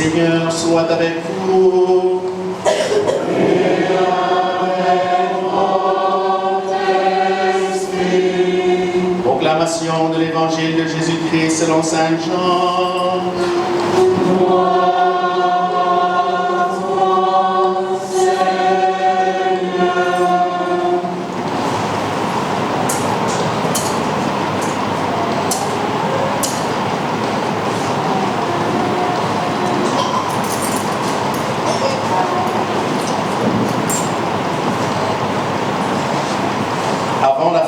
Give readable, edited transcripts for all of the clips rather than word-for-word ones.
Seigneur soit avec vous. Et avec votre esprit. Proclamation de l'évangile de Jésus-Christ selon saint Jean.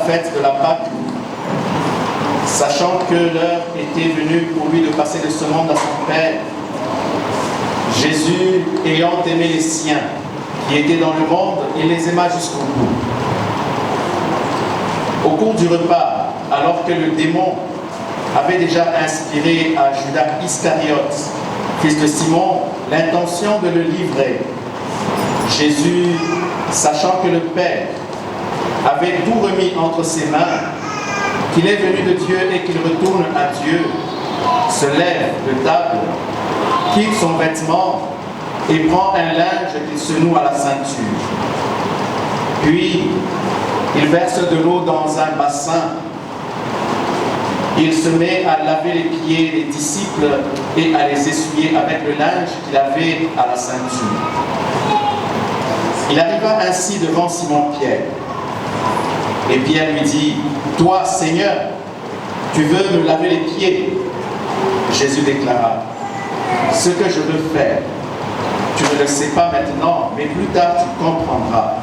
Fête de la Pâque, sachant que l'heure était venue pour lui de passer de ce monde à son Père, Jésus, ayant aimé les siens qui étaient dans le monde, il les aima jusqu'au bout. Au cours du repas, alors que le démon avait déjà inspiré à Judas Iscariote, fils de Simon, l'intention de le livrer, Jésus, sachant que le Père avait tout remis entre ses mains, qu'il est venu de Dieu et qu'il retourne à Dieu, se lève de table, quitte son vêtement et prend un linge qu'il se noue à la ceinture. Puis, il verse de l'eau dans un bassin. Il se met à laver les pieds des disciples et à les essuyer avec le linge qu'il avait à la ceinture. Il arriva ainsi devant Simon-Pierre. Et Pierre lui dit, « Toi, Seigneur, tu veux me laver les pieds ?» Jésus déclara, « Ce que je veux faire, tu ne le sais pas maintenant, mais plus tard tu comprendras. »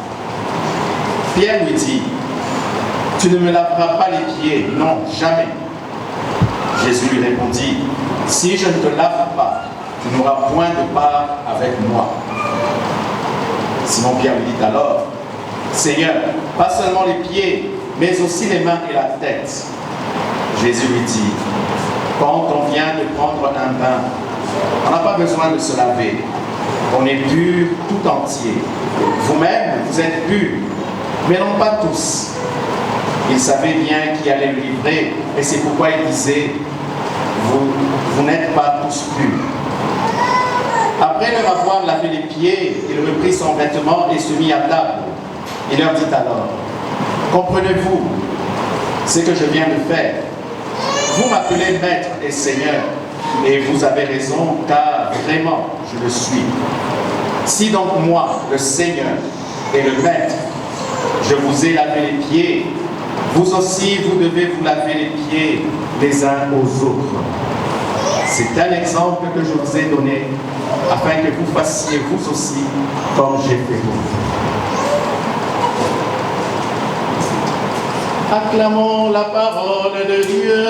Pierre lui dit, « Tu ne me laveras pas les pieds, non, jamais. » Jésus lui répondit, « Si je ne te lave pas, tu n'auras point de part avec moi. » Simon-Pierre lui dit alors, « Seigneur, pas seulement les pieds, mais aussi les mains et la tête. » Jésus lui dit, « Quand on vient de prendre un bain, on n'a pas besoin de se laver. On est pur tout entier. Vous-même, vous êtes purs, mais non pas tous. » Il savait bien qui allait le livrer, et c'est pourquoi il disait, vous n'êtes pas tous purs. Après leur avoir lavé les pieds, il reprit son vêtement et se mit à table. Il leur dit alors, « Comprenez-vous ce que je viens de faire? Vous m'appelez Maître et Seigneur, et vous avez raison, car vraiment je le suis. Si donc moi, le Seigneur et le Maître, je vous ai lavé les pieds, vous aussi vous devez vous laver les pieds les uns aux autres. C'est un exemple que je vous ai donné, afin que vous fassiez vous aussi comme j'ai fait vous. » Acclamons la parole de Dieu.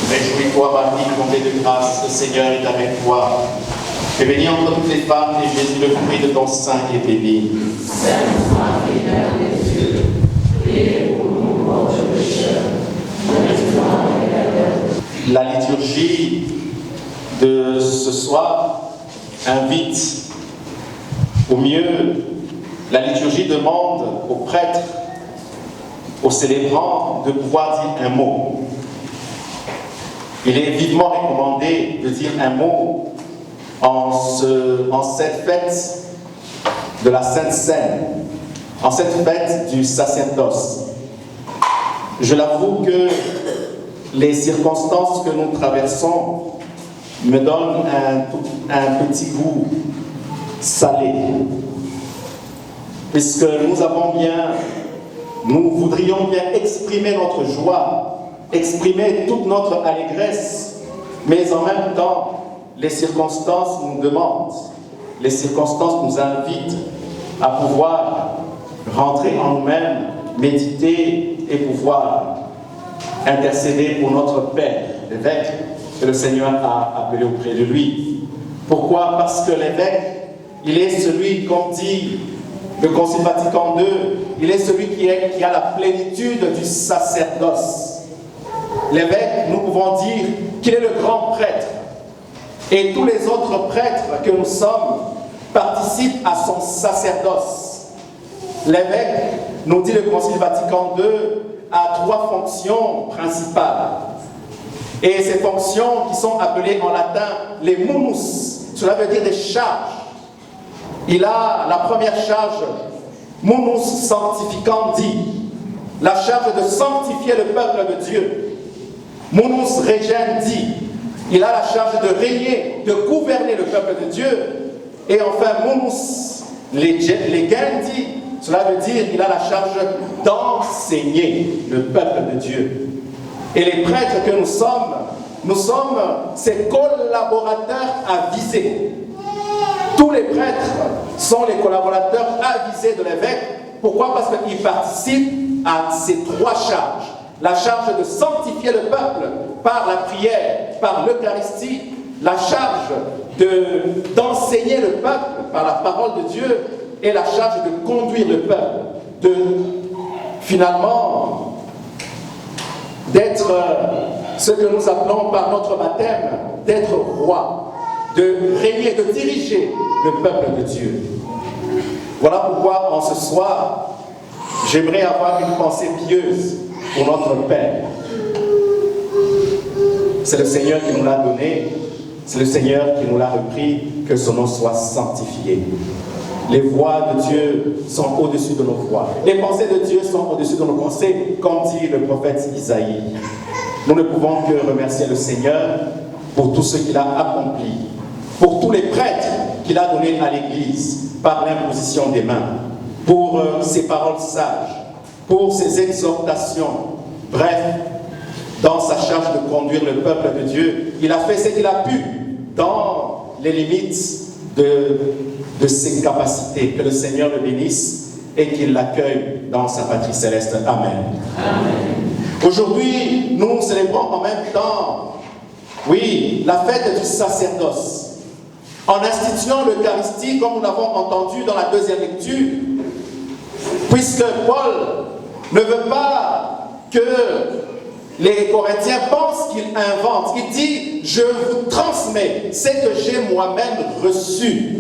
Réjouis-toi, Marie, comblée de grâce, le Seigneur est avec toi. Tu es bénie entre toutes les femmes, et Jésus, le fruit de ton sein, est béni. Sainte Marie, Mère de Dieu, priez pour nous pauvres pécheurs, maintenant et à l'heure de La liturgie de ce soir invite, au mieux, la liturgie demande aux prêtres, aux célébrants, de pouvoir dire un mot. Il est vivement recommandé de dire un mot en cette fête de la Sainte Seine, en cette fête du sacerdoce. Je l'avoue que les circonstances que nous traversons me donnent un petit goût salé, puisque nous voudrions bien exprimer notre joie, exprimer toute notre allégresse, mais en même temps, les circonstances nous demandent, les circonstances nous invitent à pouvoir rentrer en nous-mêmes, méditer et pouvoir intercéder pour notre Père, l'évêque, que le Seigneur a appelé auprès de lui. Pourquoi? Parce que l'évêque, il est celui, comme dit le Concile Vatican II, il est celui qui a la plénitude du sacerdoce. L'évêque, nous pouvons dire qu'il est le grand prêtre. Et tous les autres prêtres que nous sommes participent à son sacerdoce. L'évêque, nous dit le Concile Vatican II, a 3 fonctions principales. Et ces fonctions qui sont appelées en latin les munus, cela veut dire des charges. Il a la première charge, munus sanctificandi, la charge de sanctifier le peuple de Dieu. Munus regendi, il a la charge de régner, de gouverner le peuple de Dieu. Et enfin, munus legendi, cela veut dire qu'il a la charge d'enseigner le peuple de Dieu. Et les prêtres que nous sommes ses collaborateurs avisés. Tous les prêtres sont les collaborateurs avisés de l'évêque. Pourquoi? Parce qu'ils participent à ces 3 charges. La charge de sanctifier le peuple par la prière, par l'Eucharistie, la charge d'enseigner le peuple par la parole de Dieu et la charge de conduire le peuple, finalement d'être ce que nous appelons par notre baptême, d'être roi, de régner, de diriger le peuple de Dieu. Voilà pourquoi en ce soir, j'aimerais avoir une pensée pieuse pour notre Père. C'est le Seigneur qui nous l'a donné, c'est le Seigneur qui nous l'a repris, que son nom soit sanctifié. Les voix de Dieu sont au-dessus de nos voix. Les pensées de Dieu sont au-dessus de nos pensées, comme dit le prophète Isaïe. Nous ne pouvons que remercier le Seigneur pour tout ce qu'il a accompli, pour tous les prêtres qu'il a donnés à l'Église par l'imposition des mains, pour ses paroles sages, pour ses exhortations. Bref, dans sa charge de conduire le peuple de Dieu, il a fait ce qu'il a pu dans les limites de ses capacités. Que le Seigneur le bénisse et qu'il l'accueille dans sa patrie céleste. Amen. Amen. Aujourd'hui, nous célébrons en même temps, oui, la fête du sacerdoce. En instituant l'Eucharistie, comme nous l'avons entendu dans la deuxième lecture, puisque Paul ne veut pas que les Corinthiens pensent qu'il invente. Il dit, je vous transmets ce que j'ai moi-même reçu.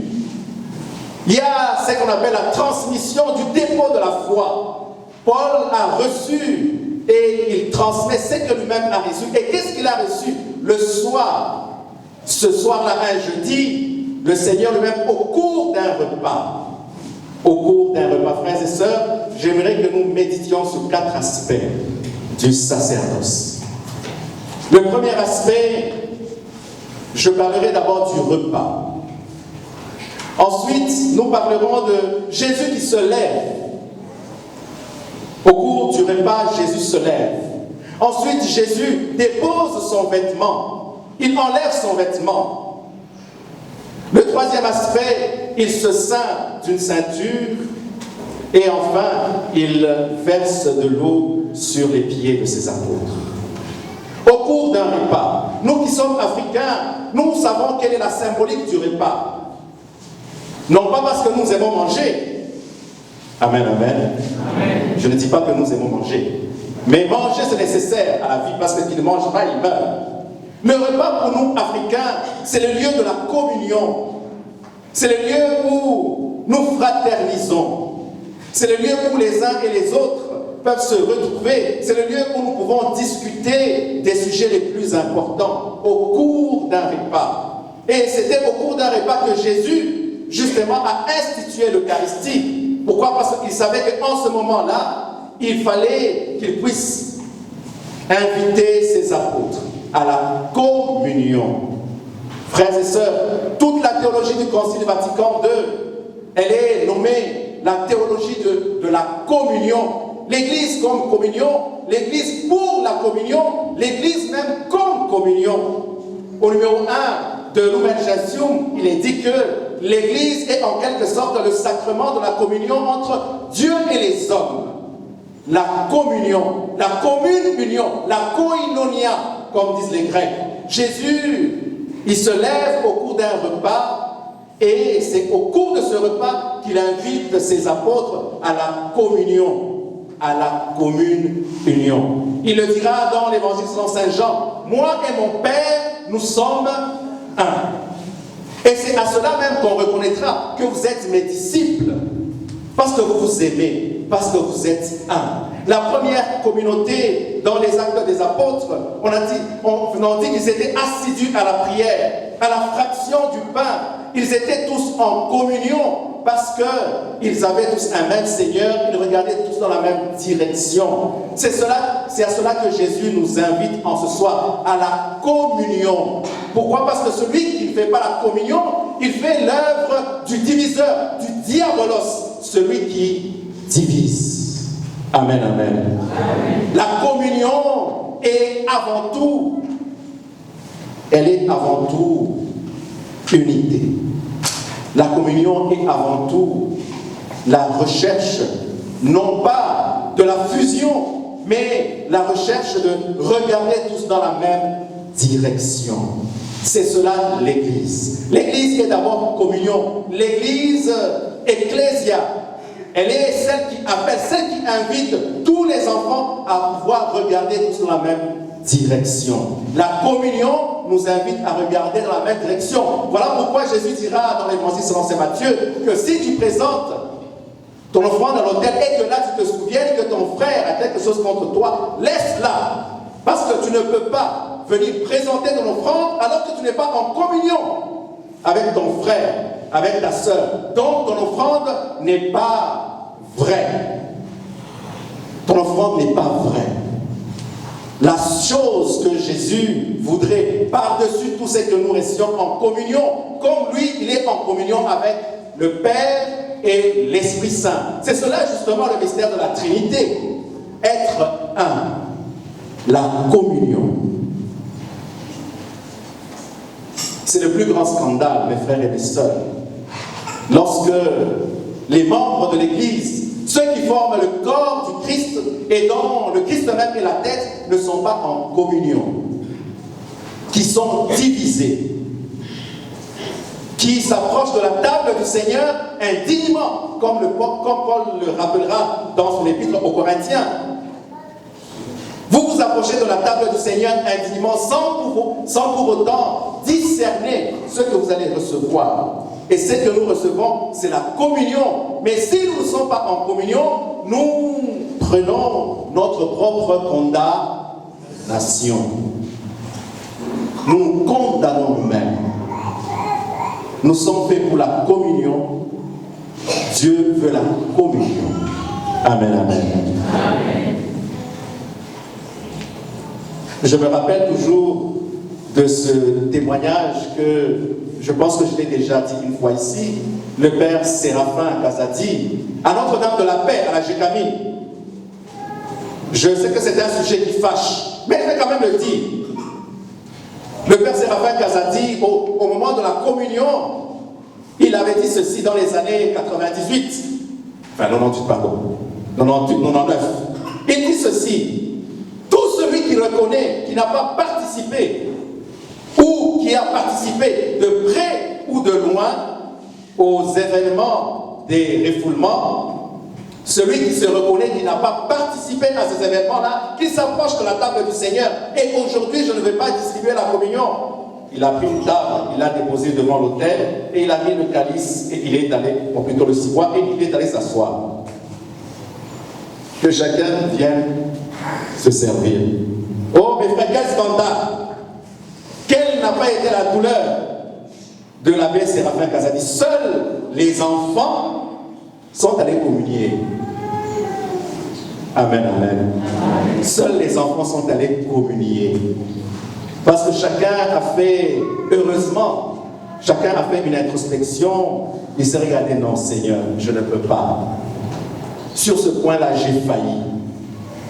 Il y a ce qu'on appelle la transmission du dépôt de la foi. Paul a reçu et il transmet ce que lui-même a reçu. Et qu'est-ce qu'il a reçu? Le soir, ce soir-là, un jeudi, le Seigneur lui-même, au cours d'un repas, frères et sœurs, j'aimerais que nous méditions sur 4 aspects du sacerdoce. Le premier aspect, je parlerai d'abord du repas. Ensuite, nous parlerons de Jésus qui se lève. Au cours du repas, Jésus se lève. Ensuite, Jésus dépose son vêtement. Il enlève son vêtement. Le troisième aspect, il se ceint d'une ceinture. Et enfin, il verse de l'eau sur les pieds de ses apôtres. Au cours d'un repas, nous qui sommes africains, nous savons quelle est la symbolique du repas. Non pas parce que nous aimons manger. Amen, amen. Amen. Je ne dis pas que nous aimons manger. Mais manger, c'est nécessaire à la vie parce que qui ne mange pas, il meurt. Le repas pour nous, Africains, c'est le lieu de la communion. C'est le lieu où nous fraternisons. C'est le lieu où les uns et les autres peuvent se retrouver. C'est le lieu où nous pouvons discuter des sujets les plus importants au cours d'un repas. Et c'était au cours d'un repas que Jésus, justement, a institué l'Eucharistie. Pourquoi? Parce qu'il savait qu'en ce moment-là, il fallait qu'il puisse inviter ses apôtres à la communion. Frères et sœurs, toute la théologie du Concile Vatican II, elle est nommée la théologie de la communion. L'Église comme communion, l'Église pour la communion, l'Église même comme communion. Au numéro 1 de Lumen Gentium, il est dit que l'Église est en quelque sorte le sacrement de la communion entre Dieu et les hommes. la communion, la commune union, la koinonia, comme disent les Grecs. Jésus, il se lève au cours d'un repas et c'est au cours de ce repas qu'il invite ses apôtres à la communion, à la commune union. Il le dira dans l'évangile selon Saint Jean, « Moi et mon Père, nous sommes un. » Et c'est à cela même qu'on reconnaîtra que vous êtes mes disciples, parce que vous vous aimez, parce que vous êtes un. La première communauté dans les actes des apôtres, on a dit qu'ils étaient assidus à la prière, à la fraction du pain. Ils étaient tous en communion parce qu'ils avaient tous un même Seigneur, ils regardaient tous dans la même direction. C'est à cela que Jésus nous invite en ce soir, à la communion. Pourquoi? Parce que celui qui ne fait pas la communion, il fait l'œuvre du diviseur, du diabolos, celui qui divise. Amen, amen. Amen. La communion est avant tout, elle est avant tout unité. La communion est avant tout la recherche, non pas de la fusion, mais la recherche de regarder tous dans la même direction. C'est cela l'Église. L'Église est d'abord communion. L'Église ecclésia, elle est celle qui appelle, celle qui invite tous les enfants à pouvoir regarder tous dans la même direction. La communion nous invite à regarder dans la même direction. Voilà pourquoi Jésus dira dans l'évangile selon Saint Matthieu que si tu présentes ton offrande à l'autel et que là tu te souviennes que ton frère a quelque chose contre toi, laisse-la. Parce que tu ne peux pas venir présenter ton offrande alors que tu n'es pas en communion avec ton frère, avec ta sœur. Donc ton offrande n'est pas vraie. Ton offrande n'est pas vraie. La chose que Jésus voudrait par-dessus tout, c'est que nous restions en communion. Comme lui, il est en communion avec le Père et l'Esprit Saint. C'est cela justement le mystère de la Trinité. Être un. La communion. C'est le plus grand scandale, mes frères et mes sœurs. Lorsque les membres de l'Église, ceux qui forment le corps du Christ et dont le Christ même est la tête, ne sont pas en communion, qui sont divisés, qui s'approchent de la table du Seigneur indignement, comme Paul le rappellera dans son épître aux Corinthiens. Vous vous approchez de la table du Seigneur indignement sans pour autant discerner ce que vous allez recevoir. Et ce que nous recevons, c'est la communion. Mais si nous ne sommes pas en communion, nous prenons notre propre condamnation. Nous nous condamnons nous-mêmes. Nous sommes faits pour la communion. Dieu veut la communion. Amen, amen. Amen. Je me rappelle toujours de ce témoignage que je pense que je l'ai déjà dit une fois ici, le père Séraphin Kazadi, à Notre-Dame de la Paix, à la Gécamine. Je sais que c'est un sujet qui fâche, mais je vais quand même le dire. Le père Séraphin Kazadi, au moment de la communion, il avait dit ceci dans les années 98, enfin 98 pardon, 98, 99. Il dit ceci: tout celui qui reconnaît, qui n'a pas participé, ou qui a participé de près ou de loin aux événements des refoulements, celui qui se reconnaît, qui n'a pas participé à ces événements-là, qui s'approche de la table du Seigneur, et aujourd'hui je ne vais pas distribuer la communion. Il a pris une table, il l'a déposée devant l'autel, et il a mis le calice, et il est allé, ou plutôt le ciboire, et il est allé s'asseoir. Que chacun vienne se servir. Oh mes frères, quel scandale! Quelle n'a pas été la douleur de l'abbé Séraphin Kazadi? Seuls les enfants sont allés communier. Amen, amen. Seuls les enfants sont allés communier. Parce que chacun a fait, heureusement, chacun a fait une introspection. Il s'est regardé, non Seigneur, je ne peux pas. Sur ce point-là, j'ai failli.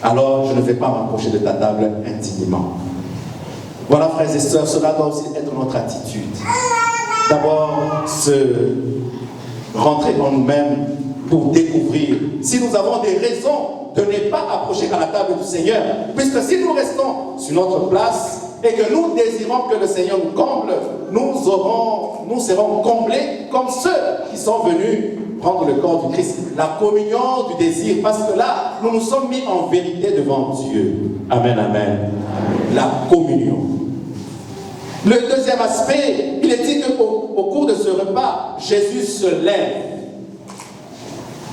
Alors, je ne vais pas m'approcher de ta table intimement. Voilà, frères et sœurs, cela doit aussi être notre attitude. D'abord, rentrer en nous-mêmes pour découvrir, si nous avons des raisons de ne pas approcher à la table du Seigneur, puisque si nous restons sur notre place et que nous désirons que le Seigneur nous comble, nous serons comblés comme ceux qui sont venus prendre le corps du Christ, la communion du désir, parce que là, nous nous sommes mis en vérité devant Dieu. Amen, amen. La communion. Le deuxième aspect, il est dit qu'au cours de ce repas, Jésus se lève.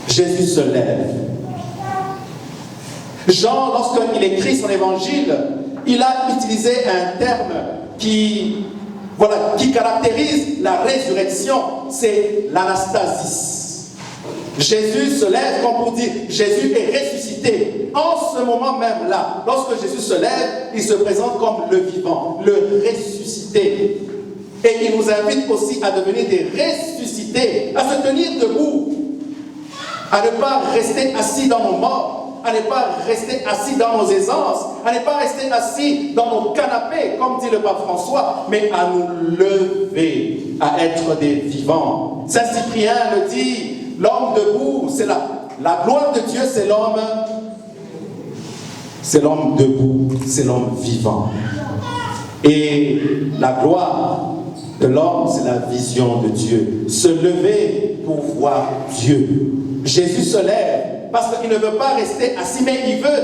Jésus se lève. Jean, lorsqu'il écrit son évangile, il a utilisé un terme qui caractérise la résurrection, c'est l'anastasis. Jésus se lève comme pour dire, Jésus est ressuscité. En ce moment même là, lorsque Jésus se lève, il se présente comme le vivant, le ressuscité. Et il nous invite aussi à devenir des ressuscités, à se tenir debout, à ne pas rester assis dans nos morts, à ne pas rester assis dans nos aisances, à ne pas rester assis dans nos canapés, comme dit le pape François, mais à nous lever, à être des vivants. Saint Cyprien le dit, l'homme debout, c'est la gloire de Dieu, c'est l'homme debout, c'est l'homme vivant. Et la gloire de l'homme, c'est la vision de Dieu. Se lever pour voir Dieu. Jésus se lève parce qu'il ne veut pas rester assis, mais il veut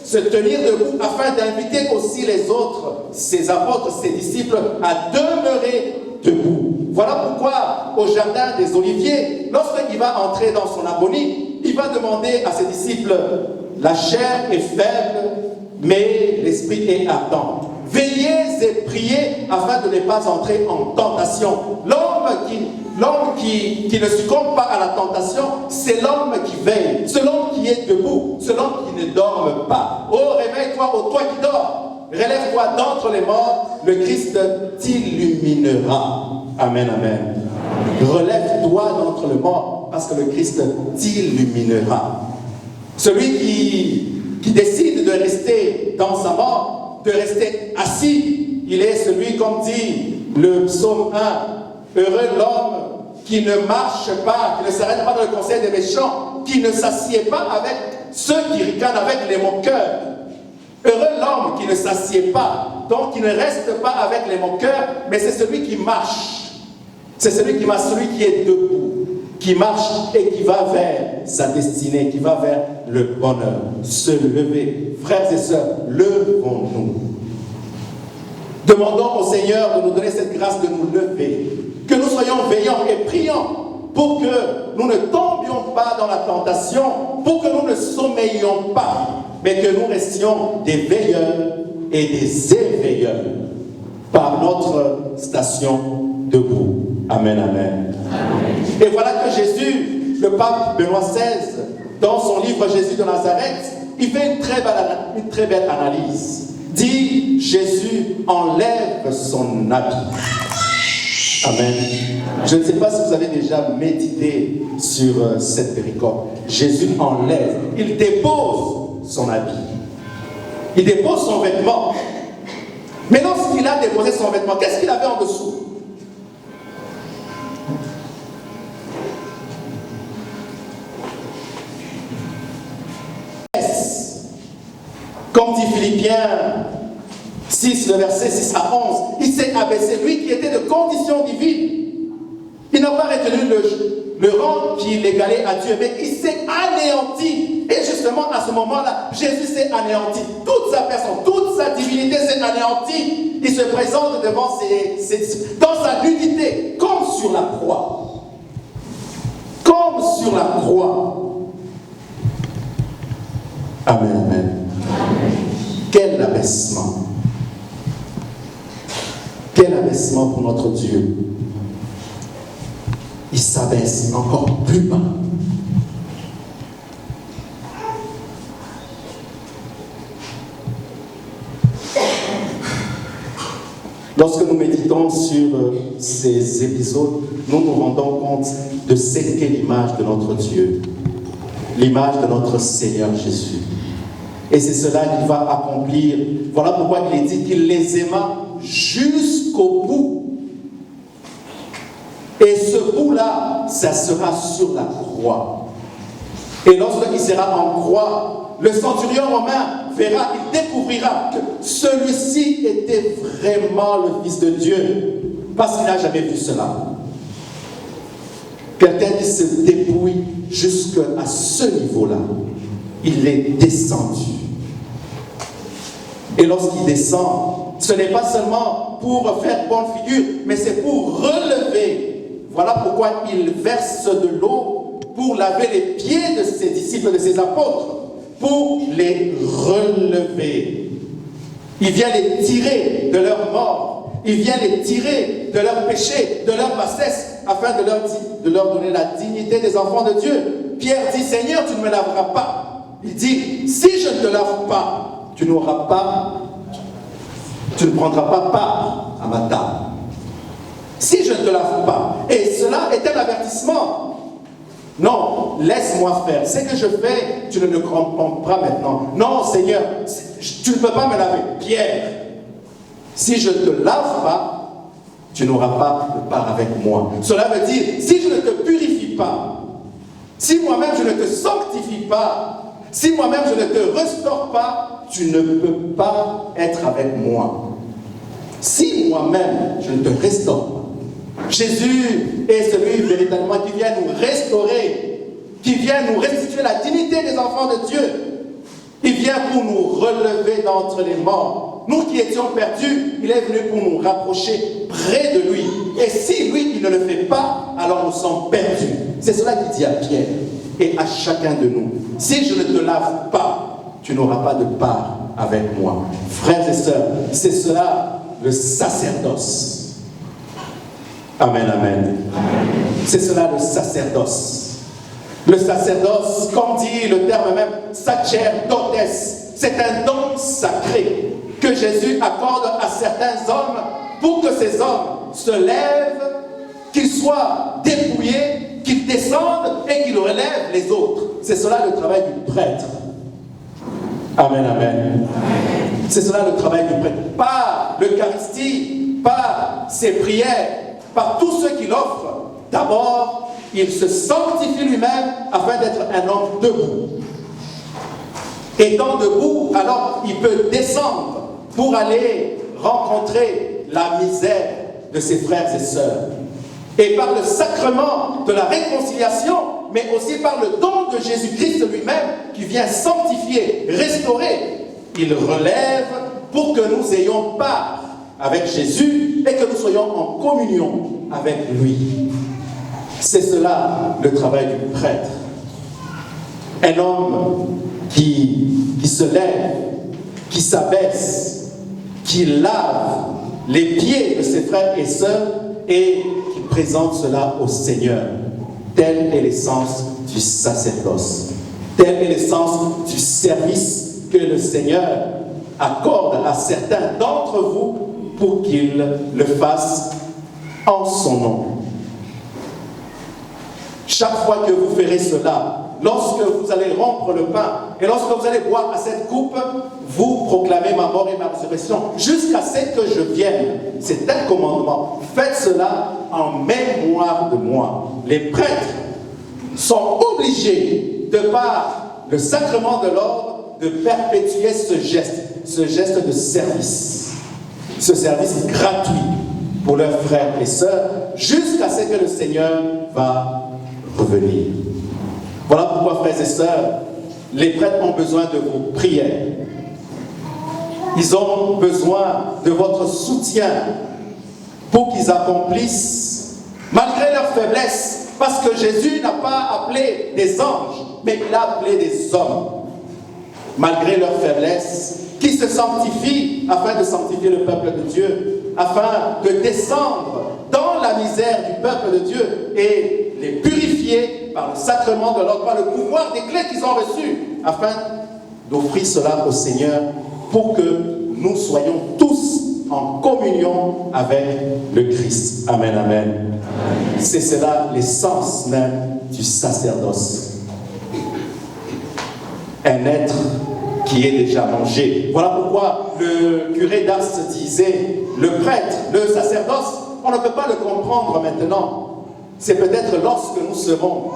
se tenir debout afin d'inviter aussi les autres, ses apôtres, ses disciples, à demeurer debout. Voilà pourquoi au jardin des Oliviers, lorsqu'il va entrer dans son agonie, il va demander à ses disciples, la chair est faible, mais l'esprit est ardent. Veillez et priez afin de ne pas entrer en tentation. L'homme qui ne succombe pas à la tentation, c'est l'homme qui veille, c'est l'homme qui est debout, c'est l'homme qui ne dorme pas. Oh, réveille-toi, ô toi qui dors, relève-toi d'entre les morts, le Christ t'illuminera. Amen, amen. Relève-toi d'entre les morts, parce que le Christ t'illuminera. Celui qui décide de rester dans sa mort, de rester assis, il est celui, comme dit le psaume 1, heureux l'homme qui ne marche pas, qui ne s'arrête pas dans le conseil des méchants, qui ne s'assied pas avec ceux qui ricanent, avec les moqueurs. Heureux l'homme qui ne s'assied pas, donc qui ne reste pas avec les moqueurs, mais c'est celui qui marche. C'est celui qui est debout, qui marche et qui va vers sa destinée, qui va vers le bonheur. Se lever. Frères et sœurs, levons-nous. Demandons au Seigneur de nous donner cette grâce de nous lever. Que nous soyons veillants et priants pour que nous ne tombions pas dans la tentation, pour que nous ne sommeillions pas, mais que nous restions des veilleurs et des éveilleurs par notre station debout. Amen, amen. Amen. Et voilà que Jésus, le pape Benoît XVI, dans son livre Jésus de Nazareth, il fait une très belle analyse. Dit, Jésus enlève son habit. Amen. Je ne sais pas si vous avez déjà médité sur cette péricope. Jésus enlève, il dépose son habit. Il dépose son vêtement. Mais lorsqu'il a déposé son vêtement, qu'est-ce qu'il avait en dessous? Comme dit Philippiens 6, le verset 6 à 11, il s'est abaissé, lui qui était de condition divine. Il n'a pas retenu le rang qui l'égalait à Dieu, mais il s'est anéanti. Et justement, à ce moment-là, Jésus s'est anéanti. Toute sa personne, toute sa divinité s'est anéantie. Il se présente devant ses disciples, dans sa nudité, comme sur la croix. Comme sur la croix. Amen, amen. Quel abaissement. Quel abaissement pour notre Dieu. Il s'abaisse encore plus bas. Lorsque nous méditons sur ces épisodes, nous nous rendons compte de ce qu'est l'image de notre Dieu, l'image de notre Seigneur Jésus. Et c'est cela qu'il va accomplir. Voilà pourquoi il est dit qu'il les aima jusqu'au bout. Et ce bout-là, ça sera sur la croix. Et lorsqu'il sera en croix, le centurion romain verra, il découvrira que celui-ci était vraiment le Fils de Dieu, parce qu'il n'a jamais vu cela. Quelqu'un qui se dépouille jusqu'à ce niveau-là, il est descendu. Et lorsqu'il descend, ce n'est pas seulement pour faire bonne figure, mais c'est pour relever. Voilà pourquoi il verse de l'eau pour laver les pieds de ses disciples, de ses apôtres, pour les relever. Il vient les tirer de leur mort. Il vient les tirer de leur péché, de leur bassesse, afin de leur donner la dignité des enfants de Dieu. Pierre dit, Seigneur, tu ne me laveras pas. Il dit, si je ne te lave pas, tu ne prendras pas part à ma table. Si je ne te lave pas. Et cela est un avertissement. Non, laisse-moi faire. Ce que je fais, tu ne le comprends pas maintenant. Non, Seigneur, tu ne peux pas me laver. Pierre, si je ne te lave pas, tu n'auras pas de part avec moi. Cela veut dire, si je ne te purifie pas, si moi-même je ne te sanctifie pas, si moi-même je ne te restaure pas, tu ne peux pas être avec moi. Si moi-même je ne te restaure pas, Jésus est celui véritablement qui vient nous restaurer, qui vient nous restituer la dignité des enfants de Dieu. Il vient pour nous relever d'entre les morts. Nous qui étions perdus, il est venu pour nous rapprocher près de lui. Et si lui, il ne le fait pas, alors nous sommes perdus. C'est cela qu'il dit à Pierre et à chacun de nous. Si je ne te lave pas, tu n'auras pas de part avec moi. Frères et sœurs, c'est cela le sacerdoce. Amen, amen. C'est cela le sacerdoce. Le sacerdoce, comme dit le terme même, sacerdotes, c'est un don sacré que Jésus accorde à certains hommes pour que ces hommes se lèvent, qu'ils soient dépouillés, qu'ils descendent et qu'ils relèvent les autres. C'est cela le travail du prêtre. Amen, amen. C'est cela le travail du prêtre. Par l'Eucharistie, par ses prières, par tout ce qu'il offre. D'abord, il se sanctifie lui-même afin d'être un homme debout. Étant debout, alors il peut descendre pour aller rencontrer la misère de ses frères et sœurs. Et par le sacrement de la réconciliation, mais aussi par le don de Jésus-Christ lui-même, qui vient sanctifier, restaurer, il relève pour que nous ayons part avec Jésus et que nous soyons en communion avec lui. C'est cela le travail du prêtre. Un homme qui se lève, qui s'abaisse, qui lave les pieds de ses frères et sœurs et qui présente cela au Seigneur. Tel est l'essence du sacerdoce. Tel est l'essence du service que le Seigneur accorde à certains d'entre vous pour qu'ils le fassent en son nom. Chaque fois que vous ferez cela, lorsque vous allez rompre le pain et lorsque vous allez boire à cette coupe, vous proclamez ma mort et ma résurrection jusqu'à ce que je vienne. C'est un commandement. Faites cela en mémoire de moi. Les prêtres sont obligés, de par le sacrement de l'ordre, de perpétuer ce geste de service, ce service gratuit pour leurs frères et sœurs, jusqu'à ce que le Seigneur va revenir. Voilà pourquoi, frères et sœurs, les prêtres ont besoin de vos prières. Ils ont besoin de votre soutien pour qu'ils accomplissent, malgré leur faiblesse, parce que Jésus n'a pas appelé des anges, mais il a appelé des hommes. Malgré leur faiblesse, qui se sanctifient afin de sanctifier le peuple de Dieu, afin de descendre dans la misère du peuple de Dieu et les purifier par le sacrement de l'ordre, par le pouvoir des clés qu'ils ont reçues, afin d'offrir cela au Seigneur pour que nous soyons tous en communion avec le Christ. Amen, amen. C'est cela l'essence même du sacerdoce. Un être qui est déjà mangé. Voilà pourquoi le curé d'Ars disait, le prêtre, le sacerdoce, on ne peut pas le comprendre maintenant. C'est peut-être lorsque nous serons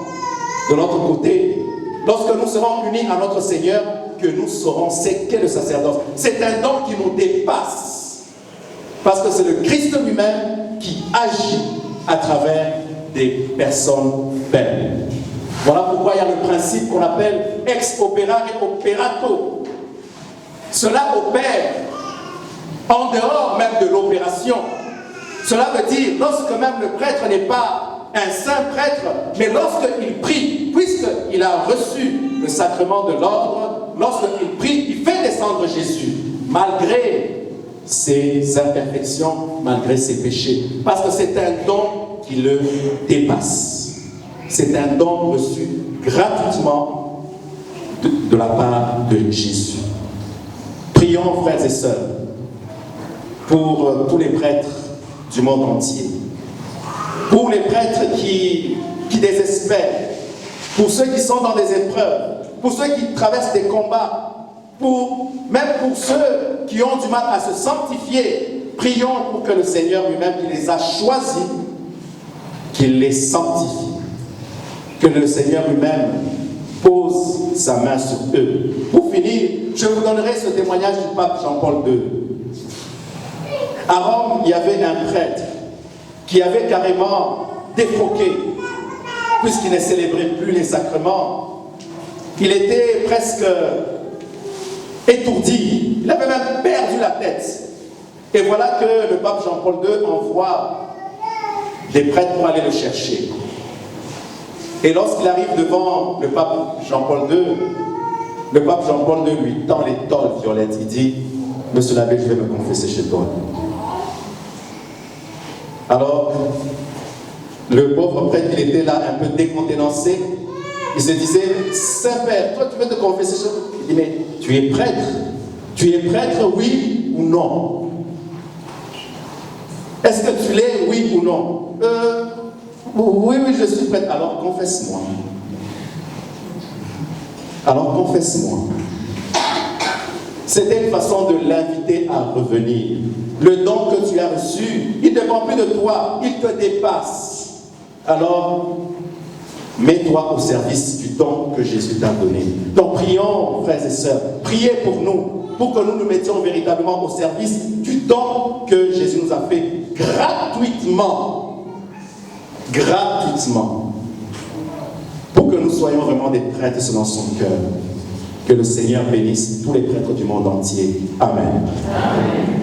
de notre côté lorsque nous serons unis à notre Seigneur, que nous saurons ce qu'est le sacerdoce. C'est un don qui nous dépasse. Parce que c'est le Christ lui-même qui agit à travers des personnes belles. Voilà pourquoi il y a le principe qu'on appelle ex opera et operato. Cela opère en dehors même de l'opération. Cela veut dire, lorsque même le prêtre n'est pas un saint prêtre, mais lorsqu'il prie, puisqu'il a reçu le sacrement de l'ordre, lorsqu'il prie, il fait descendre Jésus, malgré ses imperfections, malgré ses péchés. Parce que c'est un don qui le dépasse. C'est un don reçu gratuitement de la part de Jésus. Prions, frères et sœurs, pour tous les prêtres du monde entier, pour les prêtres qui désespèrent, pour ceux qui sont dans des épreuves, pour ceux qui traversent des combats, même pour ceux qui ont du mal à se sanctifier. Prions pour que le Seigneur lui-même, qui les a choisis, qu'il les sanctifie. Que le Seigneur lui-même pose sa main sur eux. Pour finir, je vous donnerai ce témoignage du pape Jean-Paul II. À Rome, il y avait un prêtre qui avait carrément défroqué, puisqu'il ne célébrait plus les sacrements. Il était presque étourdi, il avait même perdu la tête. Et voilà que le pape Jean-Paul II envoie des prêtres pour aller le chercher. Et lorsqu'il arrive devant le pape Jean-Paul II, le pape Jean-Paul II lui tend les tolles violettes. Il dit, Monsieur l'abbé, je vais me confesser chez toi. Alors, le pauvre prêtre, il était là un peu décontenancé. Il se disait, Saint-Père, toi tu veux te confesser chez toi? Il dit, mais tu es prêtre? Tu es prêtre, oui ou non? Est-ce que tu l'es, oui ou non? Oui, je suis prêtre. Alors confesse-moi. Alors confesse-moi. C'était une façon de l'inviter à revenir. Le don que tu as reçu, il ne dépend plus de toi, il te dépasse. Alors, mets-toi au service du don que Jésus t'a donné. Donc prions, frères et sœurs, priez pour nous, pour que nous nous mettions véritablement au service du don que Jésus nous a fait gratuitement. Gratuitement, pour que nous soyons vraiment des prêtres selon son cœur. Que le Seigneur bénisse tous les prêtres du monde entier. Amen. Amen.